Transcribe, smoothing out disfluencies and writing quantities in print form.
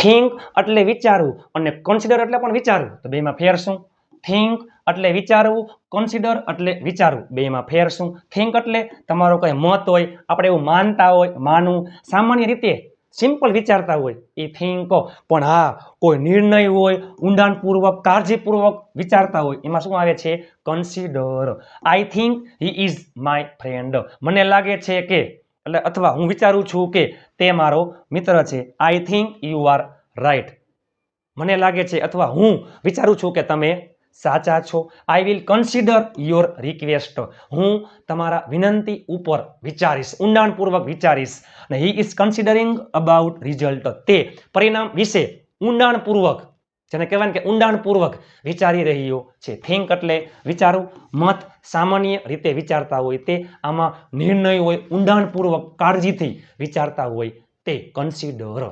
Think એટલે વિચારવું અને કન્સિડર એટલે પણ વિચારવું. તો બેમાં ફેર શું? થિંક એટલે વિચારવું, કન્સિડર એટલે વિચારવું. બેમાં ફેર શું? થિંક એટલે તમારો કોઈ મત હોય, આપણે એવું માનતા હોય, માનવું, સામાન્ય રીતે સિમ્પલ વિચારતા હોય એ થિંક. પણ હા, કોઈ નિર્ણય હોય, ઊંડાણપૂર્વક, કાળજીપૂર્વક વિચારતા હોય, એમાં શું આવે છે? Consider. I think he is my friend. મને લાગે છે કે, એટલે અથવા હું વિચારું છું કે તે મારો મિત્ર છે. I think you are right. મને લાગે છે અથવા હું વિચારું છું કે તમે સાચા છો. I will consider your request. હું તમારા વિનંતી ઉપર વિચારીશ, ઊંડાણપૂર્વક વિચારીશ. અને he is considering about result. તે પરિણામ વિશે ઊંડાણપૂર્વક, જેને કહેવાય કે ઊંડાણપૂર્વક વિચારી રહ્યો છે. થિંક એટલે વિચારવું, મત સામાન્ય રીતે વિચારતા હોય તે, આમાં નિર્ણય હોય, ઊંડાણપૂર્વક કાળજીથી વિચારતા હોય તે કન્સિડર.